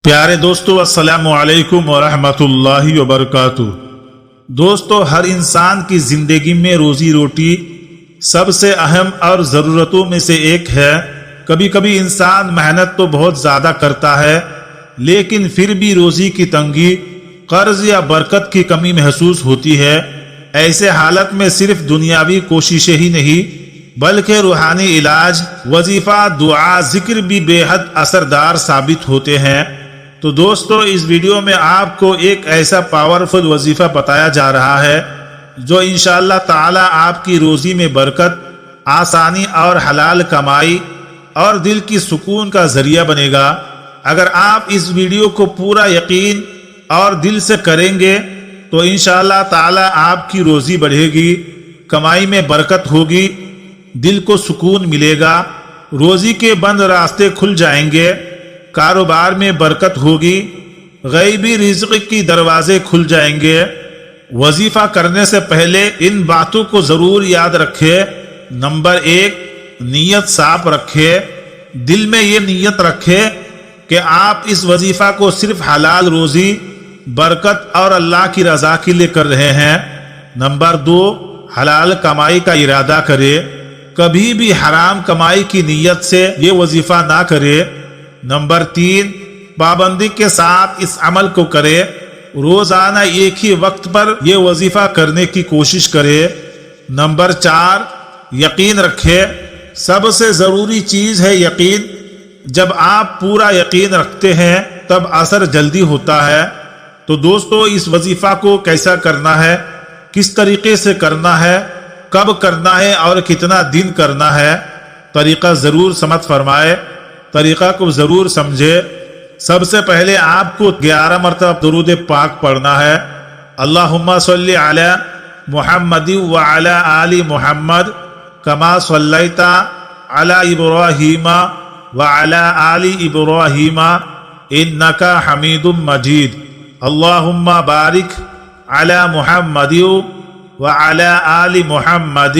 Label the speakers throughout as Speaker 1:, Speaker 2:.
Speaker 1: پیارے دوستو، السلام علیکم ورحمۃ اللہ وبرکاتہ۔ دوستو، ہر انسان کی زندگی میں روزی روٹی سب سے اہم اور ضرورتوں میں سے ایک ہے۔ کبھی کبھی انسان محنت تو بہت زیادہ کرتا ہے، لیکن پھر بھی روزی کی تنگی، قرض یا برکت کی کمی محسوس ہوتی ہے۔ ایسے حالت میں صرف دنیاوی کوششیں ہی نہیں بلکہ روحانی علاج، وظیفہ، دعا، ذکر بھی بے حد اثردار ثابت ہوتے ہیں۔ تو دوستو، اس ویڈیو میں آپ کو ایک ایسا پاورفل وظیفہ بتایا جا رہا ہے جو انشاءاللہ تعالی آپ کی روزی میں برکت، آسانی اور حلال کمائی اور دل کی سکون کا ذریعہ بنے گا۔ اگر آپ اس ویڈیو کو پورا یقین اور دل سے کریں گے تو انشاءاللہ تعالی آپ کی روزی بڑھے گی، کمائی میں برکت ہوگی، دل کو سکون ملے گا، روزی کے بند راستے کھل جائیں گے، کاروبار میں برکت ہوگی، غیبی رزق کی دروازے کھل جائیں گے۔ وظیفہ کرنے سے پہلے ان باتوں کو ضرور یاد رکھے۔ نمبر 1، نیت صاف رکھے۔ دل میں یہ نیت رکھے کہ آپ اس وظیفہ کو صرف حلال روزی، برکت اور اللہ کی رضا کے لیے کر رہے ہیں۔ نمبر 2، حلال کمائی کا ارادہ کرے۔ کبھی بھی حرام کمائی کی نیت سے یہ وظیفہ نہ کرے۔ نمبر 3، پابندی کے ساتھ اس عمل کو کرے۔ روزانہ ایک ہی وقت پر یہ وظیفہ کرنے کی کوشش کرے۔ نمبر 4، یقین رکھے۔ سب سے ضروری چیز ہے یقین۔ جب آپ پورا یقین رکھتے ہیں تب اثر جلدی ہوتا ہے۔ تو دوستو، اس وظیفہ کو کیسا کرنا ہے، کس طریقے سے کرنا ہے، کب کرنا ہے اور کتنا دن کرنا ہے، طریقہ ضرور سمجھ فرمائے، طریقہ کو ضرور سمجھے۔ سب سے پہلے آپ کو 11 مرتبہ درود پاک پڑھنا ہے۔ اللہم صلی علی محمد وعلی آل محمد کما صلیت علی ابراہیم وعلی آل ابراہیم انک حمید مجید۔ اللہم بارک علی محمد وعلی آل محمد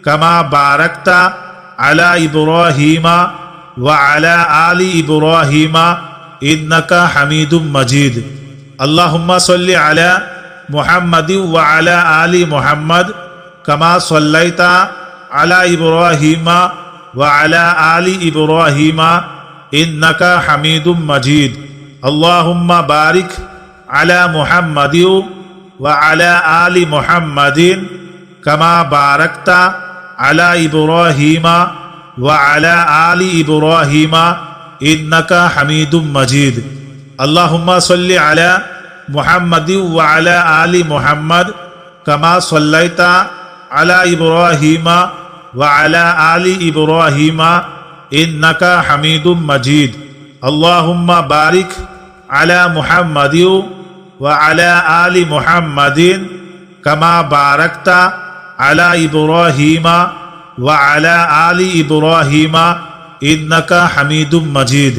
Speaker 1: کما بارکت علی ابراہیم وعلی آل ابراہیم انک حمید مجید۔ اللہم صلی علی محمد وعلی آل محمد کما صلیت علی ابراہیم وعلی آل ابراہیم انک حمید مجید۔ اللہم بارک علی محمد وعلی آل محمد کما بارکت علی ابراہیم وعلی آل ابراہیم انک حمید مجید۔ اللہم صلی علی محمد وعلی آل محمد کما صلیت علی ابراہیم وعلی آل ابراہیم انک حمید مجید۔ اللہم بارک علی محمد وعلی آل محمد کما بارکت علی ابراہیم وعلی آل ابراہیم انک حمید مجید۔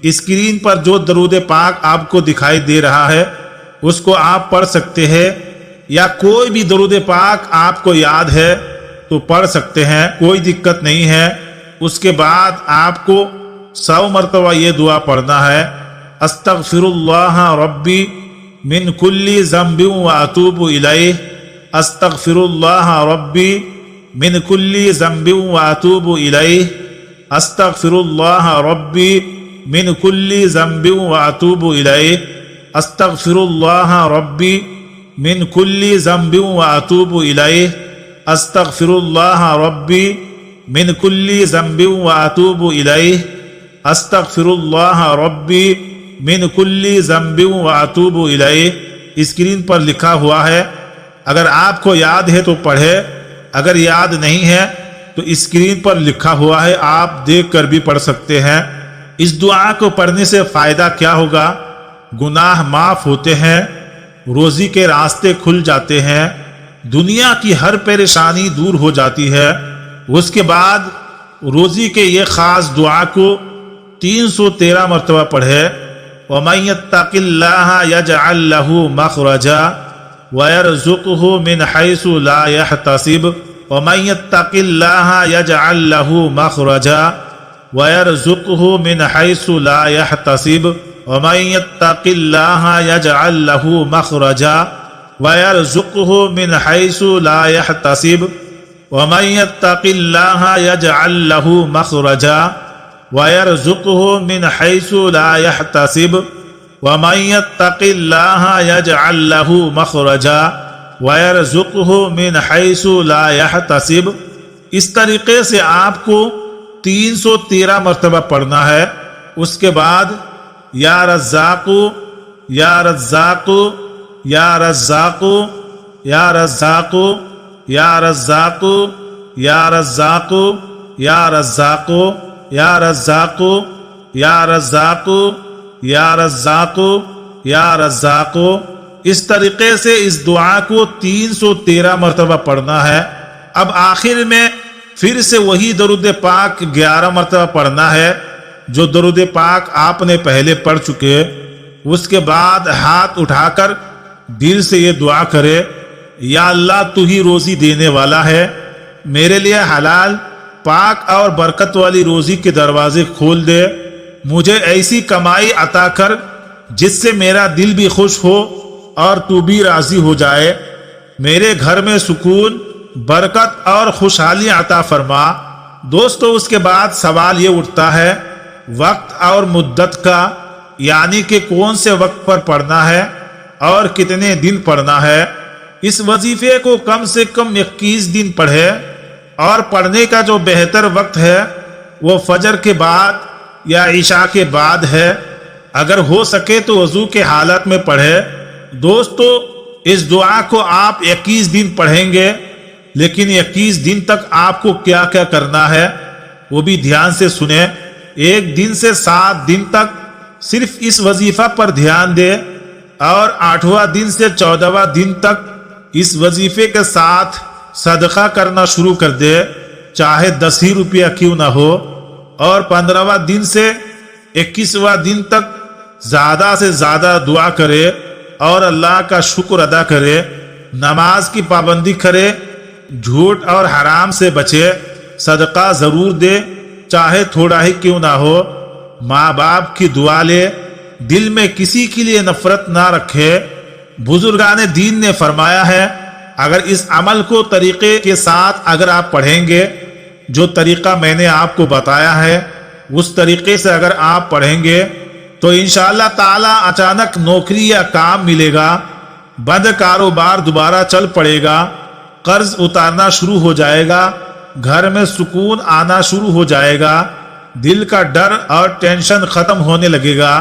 Speaker 1: اسکرین پر جو درود پاک آپ کو دکھائی دے رہا ہے اس کو آپ پڑھ سکتے ہیں، یا کوئی بھی درود پاک آپ کو یاد ہے تو پڑھ سکتے ہیں، کوئی دقت نہیں ہے۔ اس کے بعد آپ کو 100 مرتبہ یہ دعا پڑھنا ہے، استغفر اللہ ربی من کل ذنب واتوب الیہ، استغفر اللہ ربی من کل ذنب واتوب الیہ، استغفر اللہ ربی من کل ذنب واتوب الیہ، استغفر اللہ ربی من کل ذنب واتوب الیہ، استغفر اللہ ربی من کل ذنب واتوب الیہ، استغفر اللہ ربی من کل ذنب واتوب الیہ۔ اسکرین پر لکھا ہوا ہے، اگر آپ کو یاد ہے تو پڑھے، اگر یاد نہیں ہے تو اسکرین پر لکھا ہوا ہے، آپ دیکھ کر بھی پڑھ سکتے ہیں۔ اس دعا کو پڑھنے سے فائدہ کیا ہوگا؟ گناہ معاف ہوتے ہیں، روزی کے راستے کھل جاتے ہیں، دنیا کی ہر پریشانی دور ہو جاتی ہے۔ اس کے بعد روزی کے یہ خاص دعا کو 313 مرتبہ پڑھے۔ وَمَن يَتَّقِ اللَّهَ يَجْعَل لَّهُ مَخْرَجًا وَيَرْزُقْهُ مِنْ حَيْثُ لَا يَحْتَسِبُ وَمَن يَتَّقِ اللَّهَ يَجْعَل لَّهُ مَخْرَجًا وَيَرْزُقْهُ مِنْ حَيْثُ لَا يَحْتَسِبُ ومن يتق الله يجعل له مخرجا ويرزقه من حيث لا يحتسب ومن يتق الله يجعل له مخرجا ويرزقه من حيث لا يحتسب ومن يتق الله يجعل له مخرجا ويرزقه من حيث لا يحتسب۔ اس طریقے سے آپ کو 313 مرتبہ پڑھنا ہے۔ اس کے بعد یا رزاق یا رزاق یا رزاق یا رزاق یا رزاق یا رزاق یا رزاق یا رزاق یا رزاق یا رزاق یا رزاق، اس طریقے سے اس دعا کو 313 مرتبہ پڑھنا ہے۔ اب آخر میں پھر سے وہی درود پاک 11 مرتبہ پڑھنا ہے جو درود پاک آپ نے پہلے پڑھ چکے۔ اس کے بعد ہاتھ اٹھا کر دل سے یہ دعا کرے، یا اللہ تو ہی روزی دینے والا ہے، میرے لیے حلال پاک اور برکت والی روزی کے دروازے کھول دے، مجھے ایسی کمائی عطا کر جس سے میرا دل بھی خوش ہو اور تو بھی راضی ہو جائے، میرے گھر میں سکون برکت اور خوشحالی عطا فرما۔ دوستو اس کے بعد سوال یہ اٹھتا ہے وقت اور مدت کا، یعنی کہ کون سے وقت پر پڑھنا ہے اور کتنے دن پڑھنا ہے۔ اس وظیفے کو کم سے کم 21 دن پڑھے، اور پڑھنے کا جو بہتر وقت ہے وہ فجر کے بعد یا عشاء کے بعد ہے، اگر ہو سکے تو وضو کے حالت میں پڑھے۔ دوستو اس دعا کو آپ 21 دن پڑھیں گے، لیکن 21 دن تک آپ کو کیا کیا کرنا ہے وہ بھی دھیان سے سنیں۔ 1 دن سے 7 دن تک صرف اس وظیفہ پر دھیان دے، اور 8واں دن سے 14واں دن تک اس وظیفے کے ساتھ صدقہ کرنا شروع کر دے، چاہے 10 ہی روپیہ کیوں نہ ہو، اور 15واں دن سے 21واں دن تک زیادہ سے زیادہ دعا کرے اور اللہ کا شکر ادا کرے، نماز کی پابندی کرے، جھوٹ اور حرام سے بچے، صدقہ ضرور دے چاہے تھوڑا ہی کیوں نہ ہو، ماں باپ کی دعا لے، دل میں کسی کے لیے نفرت نہ رکھے۔ بزرگان دین نے فرمایا ہے اگر اس عمل کو طریقے کے ساتھ اگر آپ پڑھیں گے، جو طریقہ میں نے آپ کو بتایا ہے اس طریقے سے اگر آپ پڑھیں گے تو انشاءاللہ تعالی اچانک نوکری یا کام ملے گا، بند کاروبار دوبارہ چل پڑے گا، قرض اتارنا شروع ہو جائے گا، گھر میں سکون آنا شروع ہو جائے گا، دل کا ڈر اور ٹینشن ختم ہونے لگے گا۔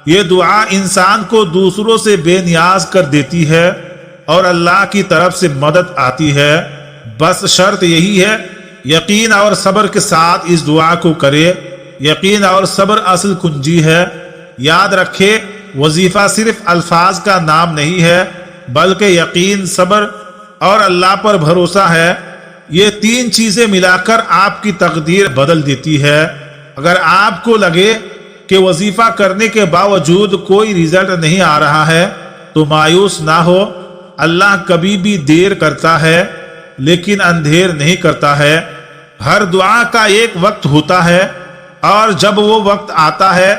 Speaker 1: یہ دعا انسان کو دوسروں سے بے نیاز کر دیتی ہے اور اللہ کی طرف سے مدد آتی ہے، بس شرط یہی ہے یقین اور صبر کے ساتھ اس دعا کو کرے۔ یقین اور صبر اصل کنجی ہے۔ یاد رکھے وظیفہ صرف الفاظ کا نام نہیں ہے، بلکہ یقین، صبر اور اللہ پر بھروسہ ہے۔ یہ 3 چیزیں ملا کر آپ کی تقدیر بدل دیتی ہے۔ اگر آپ کو لگے کہ وظیفہ کرنے کے باوجود کوئی رزلٹ نہیں آ رہا ہے تو مایوس نہ ہو، اللہ کبھی بھی دیر کرتا ہے لیکن اندھیر نہیں کرتا ہے۔ ہر دعا کا ایک وقت ہوتا ہے، اور جب وہ وقت آتا ہے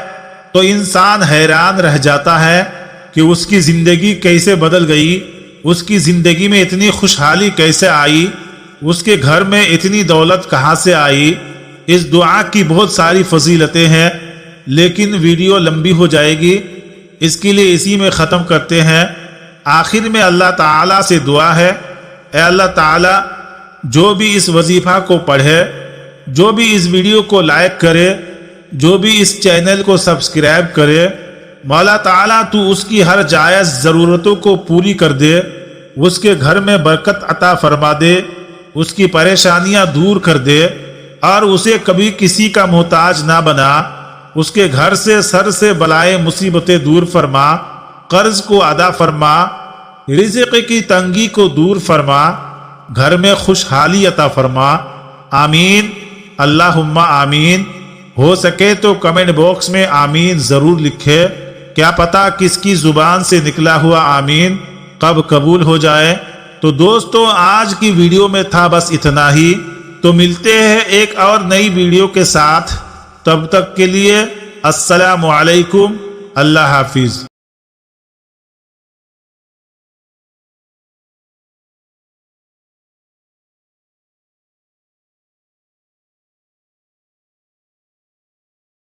Speaker 1: تو انسان حیران رہ جاتا ہے کہ اس کی زندگی کیسے بدل گئی، اس کی زندگی میں اتنی خوشحالی کیسے آئی، اس کے گھر میں اتنی دولت کہاں سے آئی۔ اس دعا کی بہت ساری فضیلتیں ہیں، لیکن ویڈیو لمبی ہو جائے گی، اس کے لیے اسی میں ختم کرتے ہیں۔ آخر میں اللہ تعالیٰ سے دعا ہے، اے اللہ تعالیٰ جو بھی اس وظیفہ کو پڑھے، جو بھی اس ویڈیو کو لائک کرے، جو بھی اس چینل کو سبسکرائب کرے، مولا تعالیٰ تو اس کی ہر جائز ضرورتوں کو پوری کر دے، اس کے گھر میں برکت عطا فرما دے، اس کی پریشانیاں دور کر دے، اور اسے کبھی کسی کا محتاج نہ بنا، اس کے گھر سے سر سے بلائے مصیبتیں دور فرما، قرض کو ادا فرما، رزق کی تنگی کو دور فرما، گھر میں خوشحالی عطا فرما۔ آمین، اللہم آمین۔ ہو سکے تو کمنٹ باکس میں آمین ضرور لکھے، کیا پتہ کس کی زبان سے نکلا ہوا آمین کب قبول ہو جائے۔ تو دوستو آج کی ویڈیو میں تھا بس اتنا ہی، تو ملتے ہیں ایک اور نئی ویڈیو کے ساتھ، تب تک کے لیے السلام علیکم اللہ حافظ.